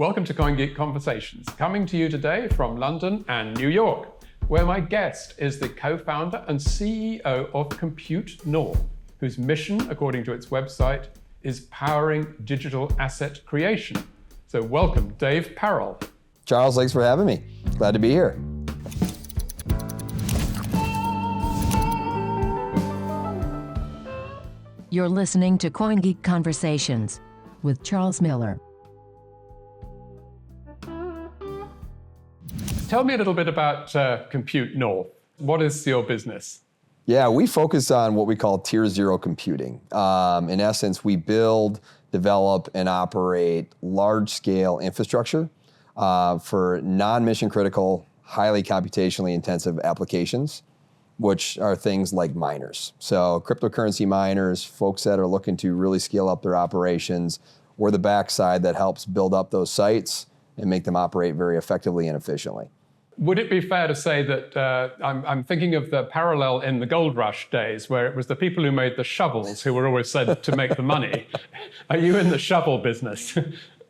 Welcome to CoinGeek Conversations, coming to you today from London and New York, where my guest is the co-founder and CEO of Compute North, whose mission, according to its website, is powering digital asset creation. So welcome, Dave Perrill. Charles, thanks for having me. Glad to be here. You're listening to CoinGeek Conversations with Charles Miller. Tell me a little bit about Compute North. What is your business? Yeah, we focus on what we call tier zero computing. In essence, we build, develop, and operate large-scale infrastructure for non-mission critical, highly computationally intensive applications, which are things like miners. So cryptocurrency miners, folks that are looking to really scale up their operations, we're the backside that helps build up those sites and make them operate very effectively and efficiently. Would it be fair to say that I'm thinking of the parallel in the gold rush days where it was the people who made the shovels who were always said to make the money? Are you in the shovel business?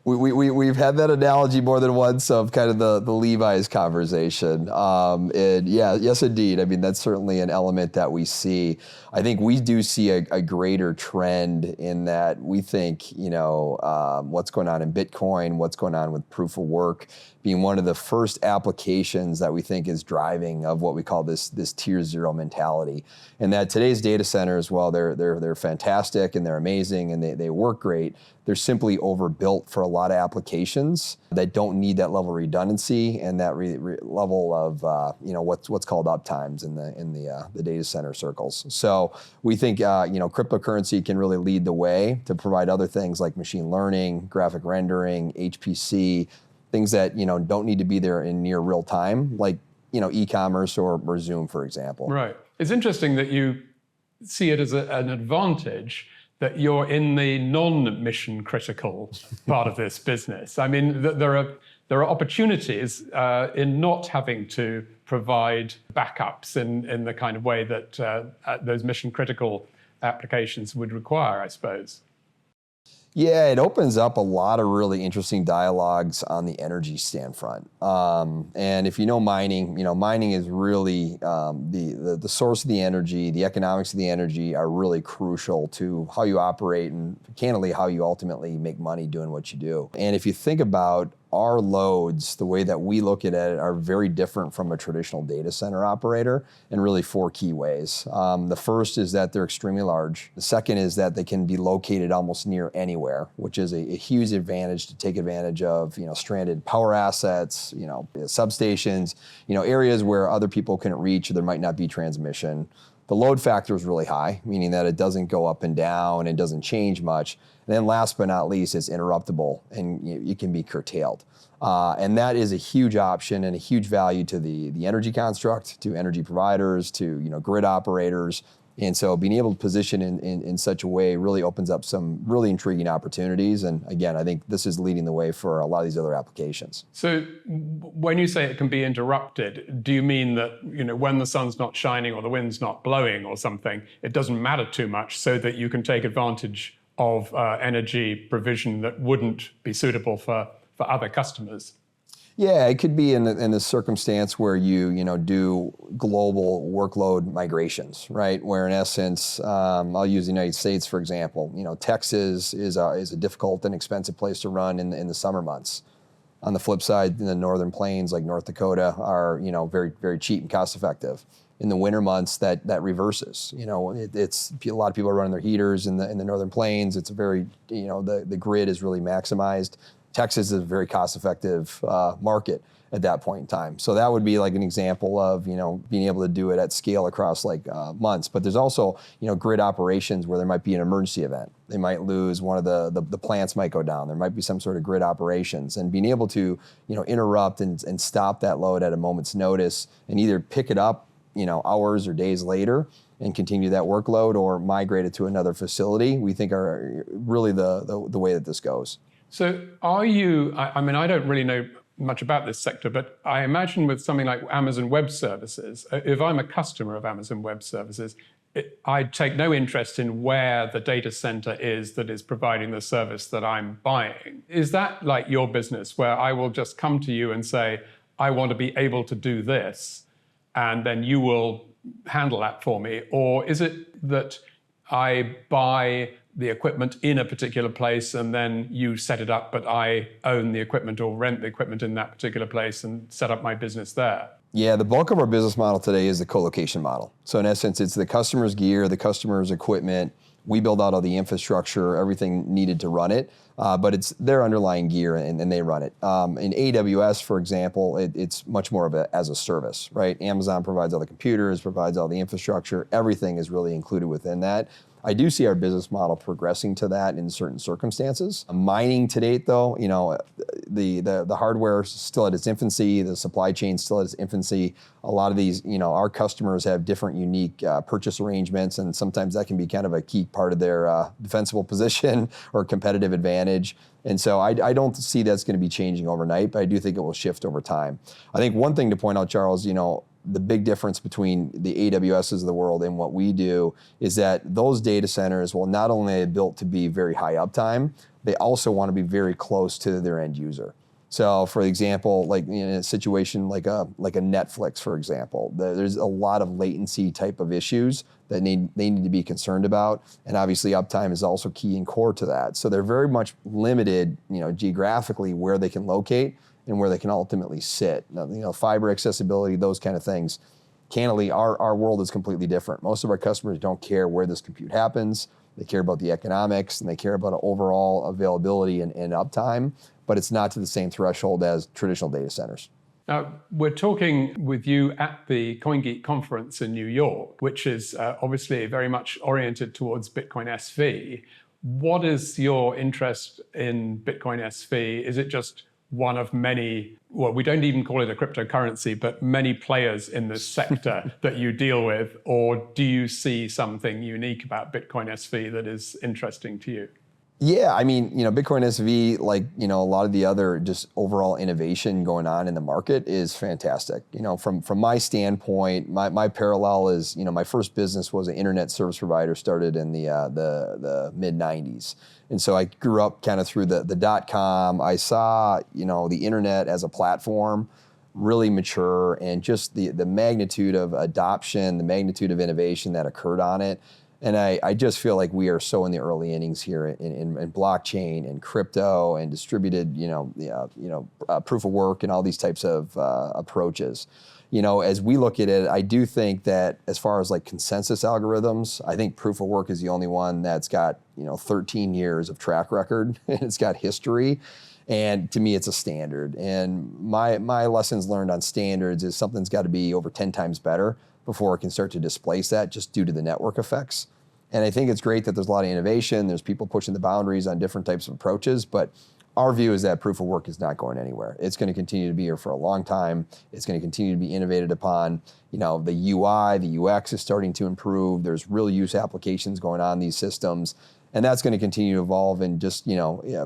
We've had that analogy more than once of kind of the Levi's conversation. And yeah, yes, indeed. I mean, that's certainly an element that we see. I think we do see a greater trend in that we think, what's going on in Bitcoin, what's going on with proof of work, being one of the first applications that we think is driving of what we call this tier zero mentality. And that today's data centers, while they're fantastic and they're amazing and they work great, they're simply overbuilt for a lot of applications that don't need that level of redundancy and that level of what's called uptimes in the data center circles. So we think cryptocurrency can really lead the way to provide other things like machine learning, graphic rendering, HPC, things that don't need to be there in near real time, like e-commerce or Zoom, for example. Right. It's interesting that you see it as an advantage that you're in the non-mission critical part of this business. I mean, there are opportunities in not having to provide backups in the kind of way that those mission critical applications would require, I suppose. Yeah, it opens up a lot of really interesting dialogues on the energy stand front. And if you know mining, mining is really the source of the energy, the economics of the energy are really crucial to how you operate and candidly how you ultimately make money doing what you do. And if you think about our loads, the way that we look at it, are very different from a traditional data center operator in really four key ways. The first is that they're extremely large. The second is that they can be located almost near anywhere, which is a huge advantage to take advantage of, stranded power assets, substations, areas where other people couldn't reach or there might not be transmission. The load factor is really high, meaning that it doesn't go up and down and doesn't change much. And then last but not least, it's interruptible and you can be curtailed. And that is a huge option and a huge value to the energy construct, to energy providers, to grid operators. And so being able to position in such a way really opens up some really intriguing opportunities. And again, I think this is leading the way for a lot of these other applications. So when you say it can be interrupted, do you mean that when the sun's not shining or the wind's not blowing or something, it doesn't matter too much so that you can take advantage of energy provision that wouldn't be suitable for other customers? Yeah, it could be in a circumstance where you do global workload migrations, right? Where in essence, I'll use the United States for example. Texas is a difficult and expensive place to run in the summer months. On the flip side, in the northern plains like North Dakota are very very cheap and cost effective. In the winter months, that reverses. It's a lot of people are running their heaters in the northern plains. It's a very the grid is really maximized. Texas is a very cost-effective market at that point in time. So that would be like an example of being able to do it at scale across months. But there's also grid operations where there might be an emergency event. They might lose one of the plants might go down. There might be some sort of grid operations, and being able to interrupt and stop that load at a moment's notice and either pick it up hours or days later and continue that workload or migrate it to another facility, we think are really the way that this goes. So are you, I don't really know much about this sector, but I imagine with something like Amazon Web Services, if I'm a customer of Amazon Web Services, I take no interest in where the data center is that is providing the service that I'm buying. Is that like your business, where I will just come to you and say, I want to be able to do this, and then you will handle that for me? Or is it that I buy the equipment in a particular place and then you set it up, but I own the equipment or rent the equipment in that particular place and set up my business there? Yeah, the bulk of our business model today is the colocation model. So in essence, it's the customer's gear, the customer's equipment. We build out all the infrastructure, everything needed to run it, but it's their underlying gear and they run it. In AWS, for example, it's much more of as a service, right? Amazon provides all the computers, provides all the infrastructure. Everything is really included within that. I do see our business model progressing to that in certain circumstances. Mining to date, though, the hardware is still at its infancy, the supply chain still at its infancy. A lot of these, our customers have different unique purchase arrangements, and sometimes that can be kind of a key part of their defensible position or competitive advantage. And so I don't see that's going to be changing overnight, but I do think it will shift over time. I think one thing to point out, Charles, the big difference between the AWSs of the world and what we do is that those data centers, well, not only are they built to be very high uptime, they also want to be very close to their end user. So for example, like in a situation like a Netflix, for example, there's a lot of latency type of issues that they need to be concerned about. And obviously uptime is also key and core to that. So they're very much limited, geographically where they can locate and where they can ultimately sit. Now, fiber accessibility, those kind of things. Candidly, our world is completely different. Most of our customers don't care where this compute happens. They care about the economics and they care about overall availability and uptime, but it's not to the same threshold as traditional data centers. Now, we're talking with you at the CoinGeek Conference in New York, which is obviously very much oriented towards Bitcoin SV. What is your interest in Bitcoin SV? Is it just one of many, well, we don't even call it a cryptocurrency, but many players in this sector that you deal with? Or do you see something unique about Bitcoin SV that is interesting to you? Yeah, Bitcoin SV, like, a lot of the other just overall innovation going on in the market is fantastic. From my standpoint, my parallel is, my first business was an internet service provider, started in the mid 90s. And so I grew up kind of through the dotcom. I saw, the internet as a platform really mature, and just the magnitude of adoption, the magnitude of innovation that occurred on it. And I just feel like we are so in the early innings here in blockchain and crypto and distributed, proof of work and all these types of approaches. As we look at it, I do think that as far as like consensus algorithms, I think proof of work is the only one that's got 13 years of track record and it's got history. And to me, it's a standard. And my lessons learned on standards is something's got to be over 10 times better before it can start to displace that, just due to the network effects. And I think it's great that there's a lot of innovation. There's people pushing the boundaries on different types of approaches, but our view is that proof of work is not going anywhere. It's going to continue to be here for a long time. It's going to continue to be innovated upon. The UI, the UX is starting to improve. There's real use applications going on in these systems. And that's going to continue to evolve and just,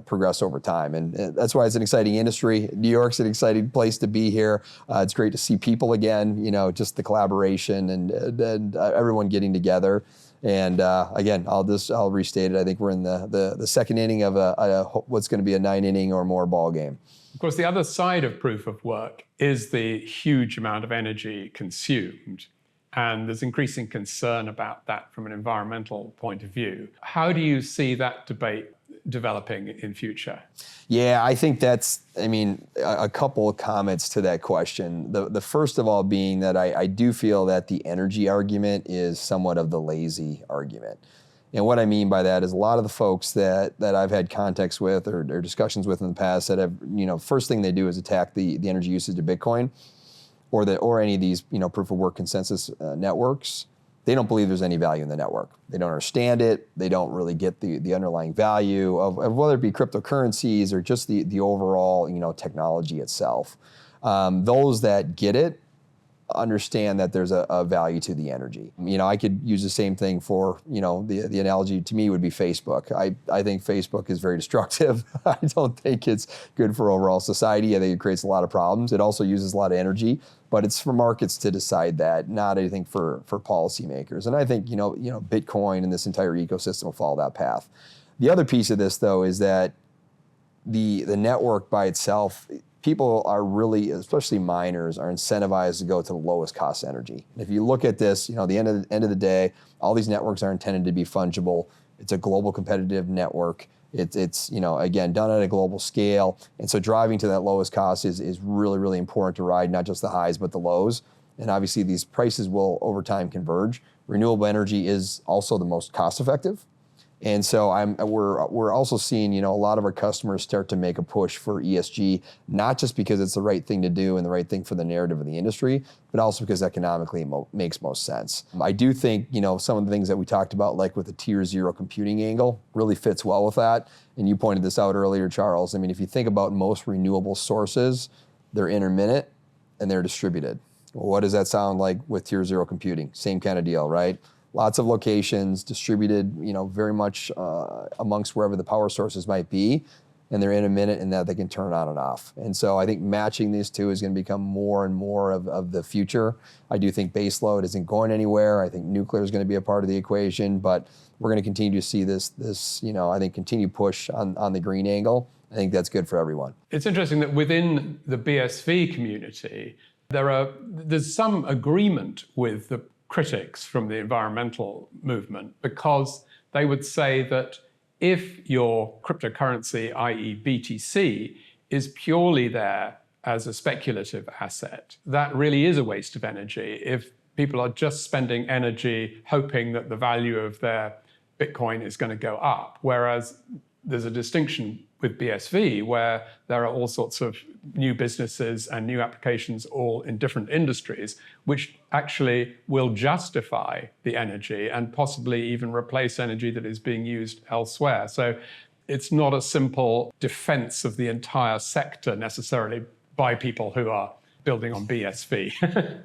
progress over time. And that's why it's an exciting industry. New York's an exciting place to be here. It's great to see people again, just the collaboration and everyone getting together. And again, I'll restate it. I think we're in the second inning of what's going to be a 9-inning or more ball game. Of course, the other side of proof of work is the huge amount of energy consumed. And there's increasing concern about that from an environmental point of view. How do you see that debate developing in future? Yeah, I think that's, a couple of comments to that question. The first of all being that I do feel that the energy argument is somewhat of the lazy argument. And what I mean by that is a lot of the folks that I've had contacts with or discussions with in the past that have, first thing they do is attack the energy usage of Bitcoin or any of these, proof of work consensus networks. They don't believe there's any value in the network. They don't understand it. They don't really get the underlying value of whether it be cryptocurrencies or just the overall, technology itself. Those that get it, understand that there's a value to the energy. I could use the same thing for, the analogy to me would be Facebook. I think Facebook is very destructive. I don't think it's good for overall society. I think it creates a lot of problems. It also uses a lot of energy, but it's for markets to decide that, not anything for policymakers. And I think, Bitcoin and this entire ecosystem will follow that path. The other piece of this, though, is that the network by itself, people are really, especially miners, are incentivized to go to the lowest cost energy. If you look at this, the end of the day, all these networks are intended to be fungible. It's a global competitive network. It's again, done at a global scale. And so driving to that lowest cost is really, really important to ride not just the highs, but the lows. And obviously these prices will over time converge. Renewable energy is also the most cost effective. And so we're also seeing, a lot of our customers start to make a push for ESG, not just because it's the right thing to do and the right thing for the narrative of the industry, but also because economically it makes most sense. I do think, some of the things that we talked about, like with the tier 0 computing angle, really fits well with that. And you pointed this out earlier, Charles. I mean, if you think about most renewable sources, they're intermittent and they're distributed. Well, what does that sound like with tier 0 computing? Same kind of deal, right? Lots of locations distributed, very much amongst wherever the power sources might be, and they're intermittent in that they can turn on and off. And so I think matching these two is going to become more and more of the future. I do think baseload isn't going anywhere. I think nuclear is going to be a part of the equation, but we're going to continue to see this I think continued push on the green angle. I think that's good for everyone. It's interesting that within the BSV community, there's some agreement with the critics from the environmental movement, because they would say that if your cryptocurrency, i.e. BTC, is purely there as a speculative asset, that really is a waste of energy. If people are just spending energy hoping that the value of their Bitcoin is going to go up, whereas there's a distinction with BSV where there are all sorts of new businesses and new applications all in different industries, which actually will justify the energy and possibly even replace energy that is being used elsewhere. So it's not a simple defense of the entire sector necessarily by people who are building on BSV.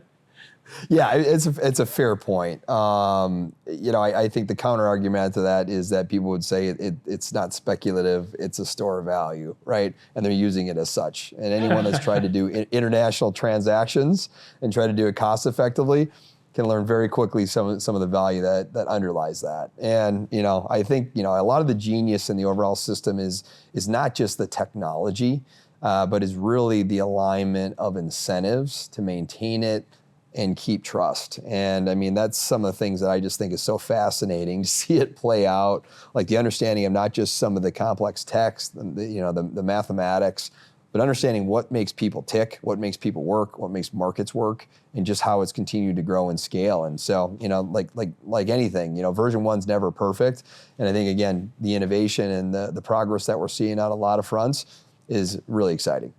Yeah, it's a fair point. I think the counter argument to that is that people would say it's not speculative, it's a store of value, right? And they're using it as such. And anyone that's tried to do international transactions and try to do it cost effectively can learn very quickly some of the value that underlies that. And I think a lot of the genius in the overall system is not just the technology, but is really the alignment of incentives to maintain it and keep trust. And I mean, that's some of the things that I just think is so fascinating to see it play out, like the understanding of not just some of the complex text, the mathematics, but understanding what makes people tick, what makes people work, what makes markets work, and just how it's continued to grow and scale. And so, like anything, version 1's never perfect. And I think, again, the innovation and the progress that we're seeing on a lot of fronts is really exciting.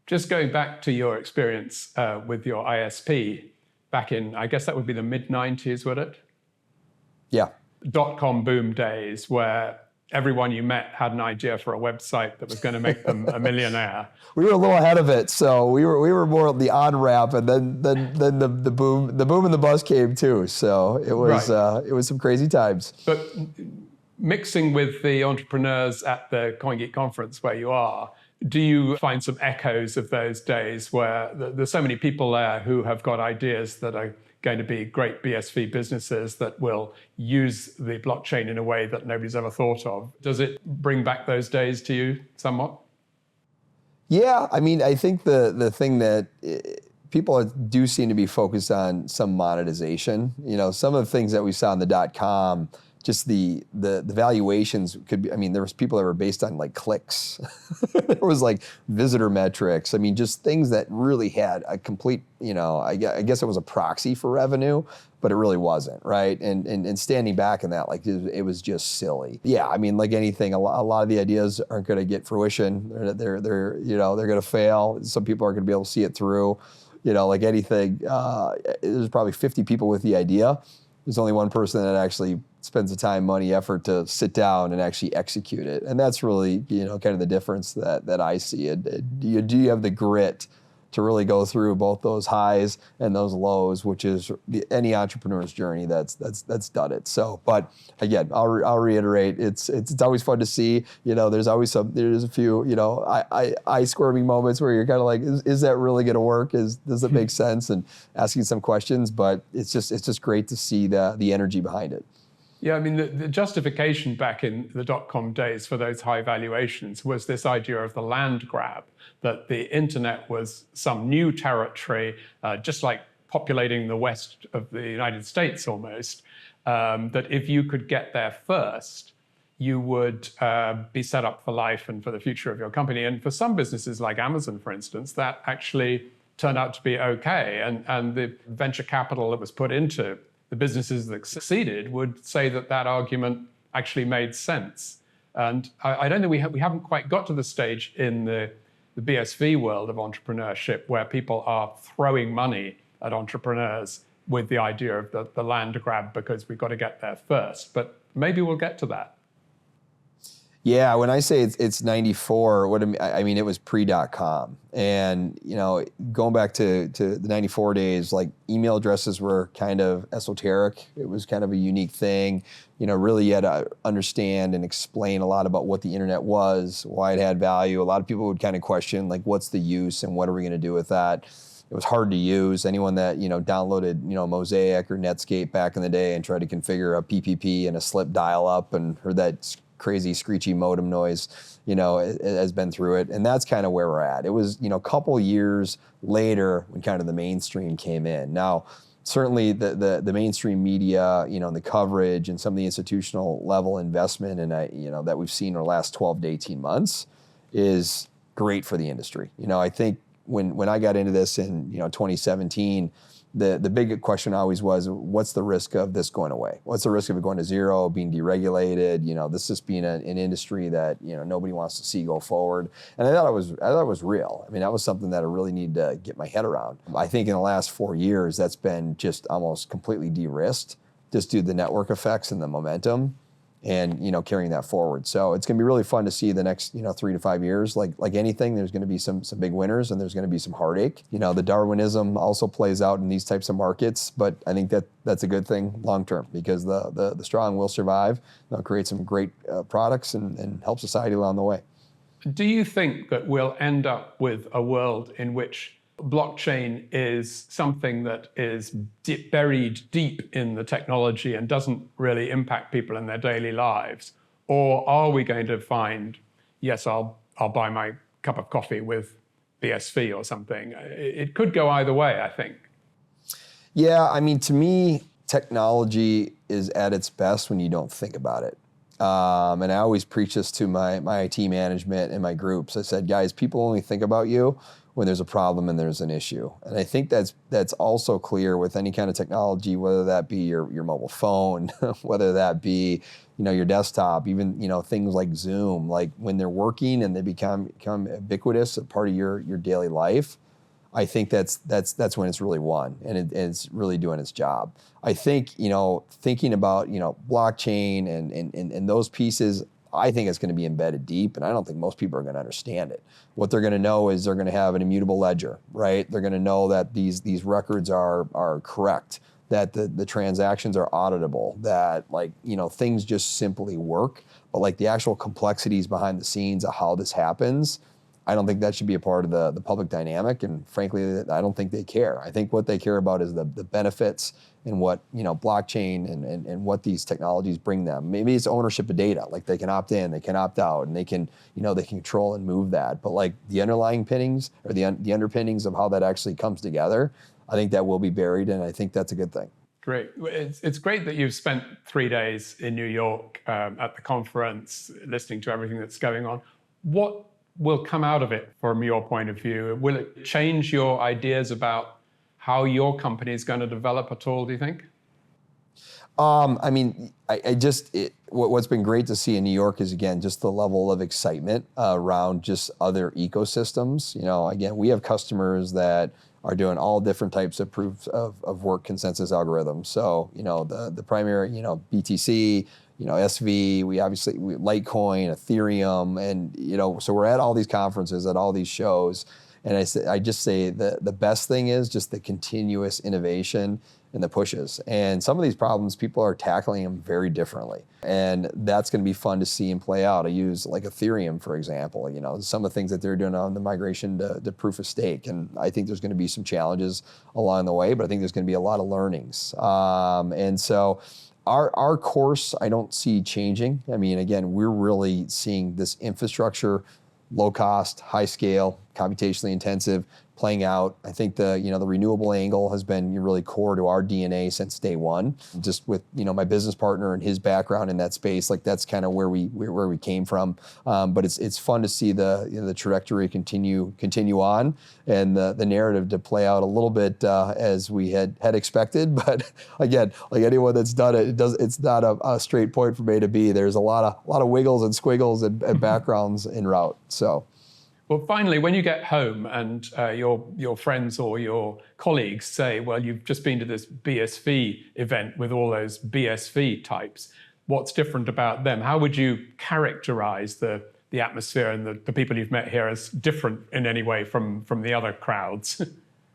Just going back to your experience with your ISP, back in, I guess that would be the mid-90s, would it? Yeah. Dotcom boom days where everyone you met had an idea for a website that was going to make them a millionaire. We were a little ahead of it, so we were more the on-ramp, and then the boom and the bust came too. So it was It was some crazy times. But mixing with the entrepreneurs at the CoinGeek Conference where you are, do you find some echoes of those days where there's so many people there who have got ideas that are going to be great BSV businesses that will use the blockchain in a way that nobody's ever thought of? Does it bring back those days to you somewhat? Yeah, I mean, I think the thing that people do seem to be focused on some monetization. Some of the things that we saw in the dotcom, just the valuations could be, I mean, there was people that were based on like clicks. There was like visitor metrics. I mean, just things that really had a complete, I guess it was a proxy for revenue, but it really wasn't, right? And standing back in that, like it was just silly. Yeah, I mean, like anything, a lot of the ideas aren't going to get fruition. They're going to fail. Some people aren't going to be able to see it through. Like anything, there's probably 50 people with the idea. There's only one person that actually spends the time, money, effort to sit down and actually execute it. And that's really, kind of the difference that I see. Do you have the grit to really go through both those highs and those lows, which is any entrepreneur's journey that's done it. So, but again, I'll reiterate, it's always fun to see. There's a few eye squirming moments where you're kind of like, is that really going to work? Does it make sense? And asking some questions, but it's just great to see the energy behind it. Yeah, I mean, the justification back in the dot-com days for those high valuations was this idea of the land grab, that the internet was some new territory, just like populating the west of the United States almost, that if you could get there first, you would be set up for life and for the future of your company. And for some businesses like Amazon, for instance, that actually turned out to be okay. And the venture capital that was put into the businesses that succeeded would say that argument actually made sense. And I don't think we haven't quite got to the stage in the BSV world of entrepreneurship where people are throwing money at entrepreneurs with the idea of the land grab because we've got to get there first. But maybe we'll get to that. Yeah, when I say it's 94, I mean, it was pre-dotcom. And, going back to the 94 days, like email addresses were kind of esoteric. It was kind of a unique thing. Really you had to understand and explain a lot about what the internet was, why it had value. A lot of people would kind of question, like, what's the use and what are we going to do with that? It was hard to use. Anyone that, downloaded, Mosaic or Netscape back in the day and tried to configure a PPP and a slip dial-up and heard that crazy screechy modem noise, has been through it. And that's kind of where we're at. It was, a couple years later when kind of the mainstream came in. Now, certainly the mainstream media, and the coverage and some of the institutional level investment and that we've seen in the last 12 to 18 months is great for the industry. I think when I got into this in, 2017, the big question always was, what's the risk of this going away? What's the risk of it going to zero, being deregulated? This just being an industry that nobody wants to see go forward. And I thought it was real. I mean, that was something that I really needed to get my head around. I think in the last 4 years, that's been just almost completely de-risked, just due to the network effects and the momentum, and carrying that forward. So it's going to be really fun to see the next 3 to 5 years. Like anything, there's going to be some big winners and there's going to be some heartache. The Darwinism also plays out in these types of markets, but I think that's a good thing long term because the strong will survive. They'll create some great products and help society along the way. Do you think that we'll end up with a world in which blockchain is something that is buried deep in the technology and doesn't really impact people in their daily lives? Or are we going to find, yes, I'll buy my cup of coffee with BSV or something? It could go either way, I think. Yeah, I mean, to me, technology is at its best when you don't think about it. And I always preach this to my IT management and my groups. I said, guys, people only think about you when there's a problem and there's an issue. And I think that's also clear with any kind of technology, whether that be your mobile phone, whether that be your desktop, even things like Zoom. Like when they're working and they become ubiquitous, a part of your daily life, I think that's when it's really won and it's really doing its job. I think thinking about blockchain and those pieces, I think it's going to be embedded deep, and I don't think most people are going to understand it. What they're going to know is they're going to have an immutable ledger, right? They're going to know that these records are correct, that the transactions are auditable, that things just simply work. But like the actual complexities behind the scenes of how this happens, I don't think that should be a part of the public dynamic, and frankly, I don't think they care. I think what they care about is the benefits and what blockchain and what these technologies bring them. Maybe it's ownership of data, like they can opt in, they can opt out, and they can control and move that. But like the underlying pinnings or the underpinnings of how that actually comes together, I think that will be buried, and I think that's a good thing. Great. It's great that you've spent 3 days in New York at the conference, listening to everything that's going on. What will come out of it from your point of view? Will it change your ideas about how your company is going to develop at all, do you think? I mean, what's been great to see in New York is, again, just the level of excitement around just other ecosystems. Again, we have customers that are doing all different types of proofs of work consensus algorithms. So, the primary, BTC, SV, we Litecoin, Ethereum, and, so we're at all these conferences, at all these shows. And I just say the best thing is just the continuous innovation and the pushes. And some of these problems, people are tackling them very differently. And that's going to be fun to see and play out. I use like Ethereum, for example, some of the things that they're doing on the migration to proof of stake. And I think there's going to be some challenges along the way, but I think there's going to be a lot of learnings. And so our course, I don't see changing. I mean, again, we're really seeing this infrastructure, low cost, high scale, computationally intensive, playing out. I think the renewable angle has been really core to our DNA since day one. Just with my business partner and his background in that space, like that's kind of where we came from. But it's fun to see the trajectory continue on, and the narrative to play out a little bit as we had expected. But again, like anyone that's done it, it's not a straight point from A to B. There's a lot of wiggles and squiggles and backgrounds en route. So. Well, finally, when you get home and your friends or your colleagues say, well, you've just been to this BSV event with all those BSV types, what's different about them? How would you characterize the atmosphere and the people you've met here as different in any way from the other crowds?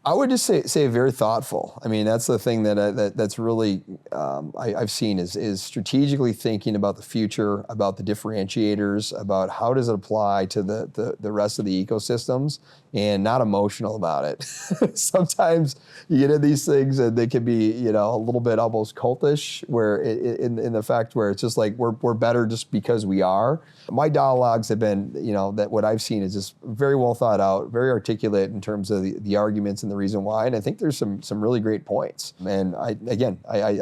I would just say very thoughtful. I mean, that's the thing that's really I've seen is strategically thinking about the future, about the differentiators, about how does it apply to the rest of the ecosystems, and not emotional about it. Sometimes you get in these things and they can be a little bit almost cultish, where in the fact where it's just like we're better just because we are. My dialogues have been that what I've seen is just very well thought out, very articulate in terms of the arguments and the reason why, and I think there's some really great points. And I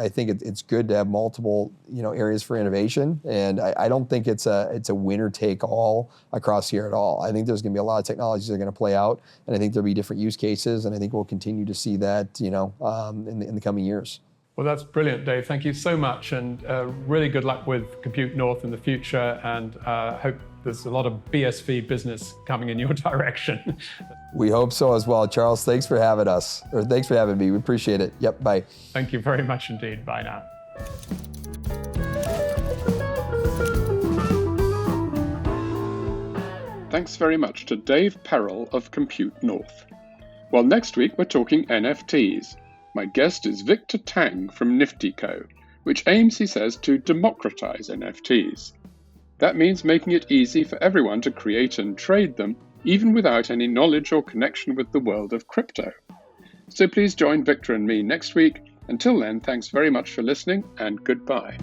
think it's good to have multiple areas for innovation, and I don't think it's a winner take all across here at all. I think there's going to be a lot of technologies that are going to play out, and I think there'll be different use cases, and I think we'll continue to see that in the coming years. Well, that's brilliant, Dave. Thank you so much, and really good luck with Compute North in the future, and hope there's a lot of BSV business coming in your direction. We hope so as well. Charles, thanks for having us, or thanks for having me. We appreciate it. Yep, bye. Thank you very much indeed. Bye now. Thanks very much to Dave Perrill of Compute North. Well, next week we're talking NFTs. My guest is Victor Tang from NiftyCo, which aims, he says, to democratize NFTs. That means making it easy for everyone to create and trade them, even without any knowledge or connection with the world of crypto. So please join Victor and me next week. Until then, thanks very much for listening, and goodbye.